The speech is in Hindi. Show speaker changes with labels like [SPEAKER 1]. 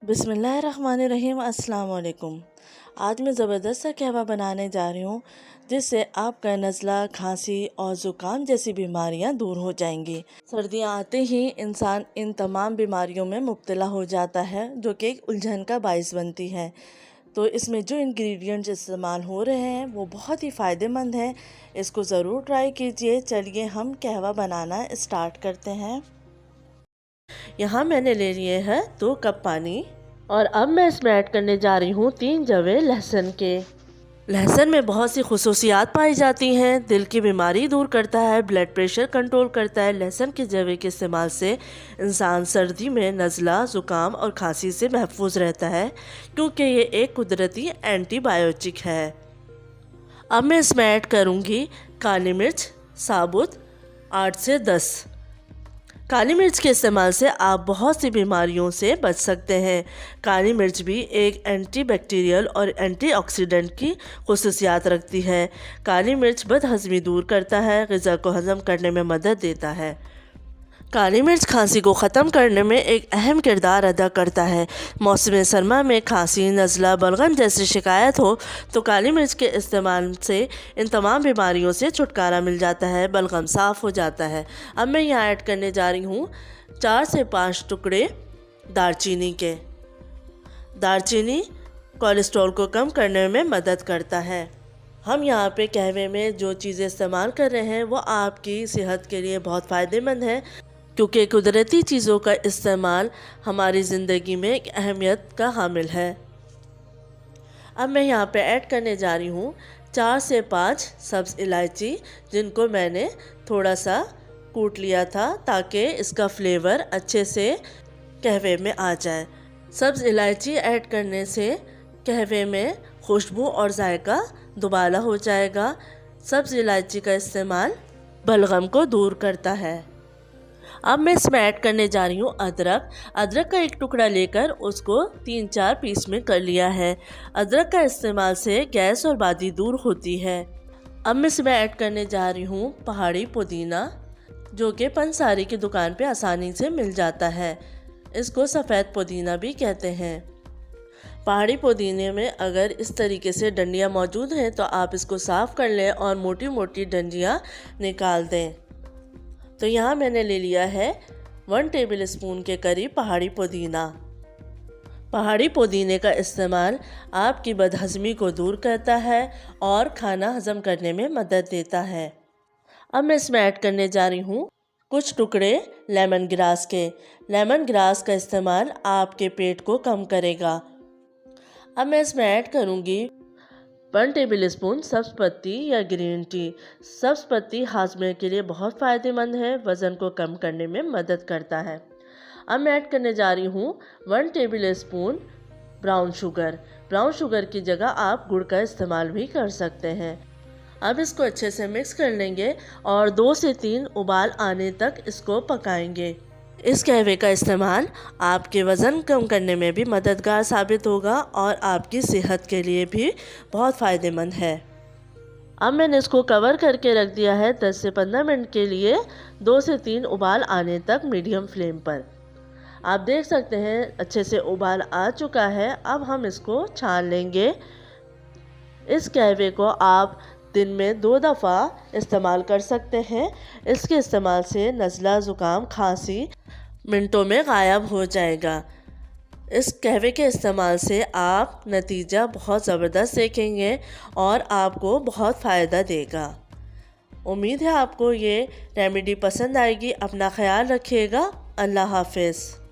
[SPEAKER 1] बिस्मिल्लाहिर्रहमानिर्रहीम। अस्सलाम वालेकुम। आज मैं ज़बरदस्त सा कहवा बनाने जा रही हूँ जिससे आपका नज़ला, खांसी और ज़ुकाम जैसी बीमारियाँ दूर हो जाएंगी। सर्दियाँ आते ही इंसान इन तमाम बीमारियों में मुब्तला हो जाता है जो कि एक उलझन का बाइस बनती है। तो इसमें जो इंग्रेडिएंट्स इस्तेमाल हो रहे हैं वो बहुत ही फ़ायदेमंद हैं, इसको ज़रूर ट्राई कीजिए। चलिए हम कहवा बनाना स्टार्ट करते हैं। यहाँ मैंने ले लिए हैं 2 कप पानी और अब मैं इसमें ऐड करने जा रही हूँ 3 जवे लहसुन के। लहसुन में बहुत सी खुसूसियात पाई जाती हैं। दिल की बीमारी दूर करता है, ब्लड प्रेशर कंट्रोल करता है। लहसुन के जवे के इस्तेमाल से इंसान सर्दी में नज़ला, ज़ुकाम और खांसी से महफूज रहता है क्योंकि ये एक कुदरती एंटीबायोटिक है। अब मैं इसमें ऐड करूँगी काली मिर्च साबुत 8 से 10। काली मिर्च के इस्तेमाल से आप बहुत सी बीमारियों से बच सकते हैं। काली मिर्च भी एक एंटीबैक्टीरियल और एंटीऑक्सीडेंट की खुसूसियात रखती है। काली मिर्च बदहज़मी दूर करता है, ग़िज़ा को हज़म करने में मदद देता है। काली मिर्च खांसी को ख़त्म करने में एक अहम किरदार अदा करता है। मौसम सरमा में खांसी, नज़ला, बलगम जैसी शिकायत हो तो काली मिर्च के इस्तेमाल से इन तमाम बीमारियों से छुटकारा मिल जाता है, बलगम साफ़ हो जाता है। अब मैं यहाँ ऐड करने जा रही हूँ 4 से 5 टुकड़े दालचीनी के। दालचीनी कोलेस्ट्रॉल को कम करने में मदद करता है। हम यहाँ पे कहवे में जो चीज़ें इस्तेमाल कर रहे हैं वो आपकी सेहत के लिए बहुत फ़ायदेमंद है क्योंकि कुदरती चीज़ों का इस्तेमाल हमारी ज़िंदगी में एक अहमियत का हामिल है। अब मैं यहाँ पे ऐड करने जा रही हूँ 4 से 5 सब्ज़ इलायची, जिनको मैंने थोड़ा सा कूट लिया था ताकि इसका फ्लेवर अच्छे से कहवे में आ जाए। सब्ज़ इलायची ऐड करने से कहवे में खुशबू और जायका दुबाला हो जाएगा। सब्ज़ इलायची का इस्तेमाल बलगम को दूर करता है। अब मैं इसमें ऐड करने जा रही हूँ अदरक। अदरक का एक टुकड़ा लेकर उसको 3-4 पीस में कर लिया है। अदरक का इस्तेमाल से गैस और बादी दूर होती है। अब मैं इसमें ऐड करने जा रही हूँ पहाड़ी पुदीना, जो कि पंसारी की दुकान पे आसानी से मिल जाता है। इसको सफ़ेद पुदीना भी कहते हैं। पहाड़ी पुदीने में अगर इस तरीके से डंडियाँ मौजूद हैं तो आप इसको साफ़ कर लें और मोटी मोटी डंडियाँ निकाल दें। तो यहाँ मैंने ले लिया है 1 टेबल स्पून के करीब पहाड़ी पुदीना। पहाड़ी पुदीने का इस्तेमाल आपकी बदहज़मी को दूर करता है और खाना हज़म करने में मदद देता है। अब मैं इसमें ऐड करने जा रही हूँ कुछ टुकड़े लेमन ग्रास के। लेमन ग्रास का इस्तेमाल आपके पेट को कम करेगा। अब मैं इसमें ऐड करूँगी 1 टेबल स्पून सब्ज़ पत्ती या ग्रीन टी। सब्ज़ पत्ती हाजमे के लिए बहुत फ़ायदेमंद है, वज़न को कम करने में मदद करता है। अब मैं ऐड करने जा रही हूँ 1 table spoon brown sugar. Brown sugar की जगह आप गुड़ का इस्तेमाल भी कर सकते हैं। अब इसको अच्छे से मिक्स कर लेंगे और 2 से 3 उबाल आने तक इसको पकाएंगे। इस कहवे का इस्तेमाल आपके वज़न कम करने में भी मददगार साबित होगा और आपकी सेहत के लिए भी बहुत फ़ायदेमंद है। अब मैंने इसको कवर करके रख दिया है 10 से 15 मिनट के लिए, 2 से 3 उबाल आने तक मीडियम फ्लेम पर। आप देख सकते हैं अच्छे से उबाल आ चुका है। अब हम इसको छान लेंगे। इस कहवे को आप दिन में 2 दफ़ा इस्तेमाल कर सकते हैं। इसके इस्तेमाल से नज़ला, ज़ुकाम, खांसी मिनटों में गायब हो जाएगा। इस कहवे के इस्तेमाल से आप नतीजा बहुत ज़बरदस्त देखेंगे और आपको बहुत फ़ायदा देगा। उम्मीद है आपको ये रेमेडी पसंद आएगी। अपना ख्याल रखिएगा। अल्लाह हाफ़िज़।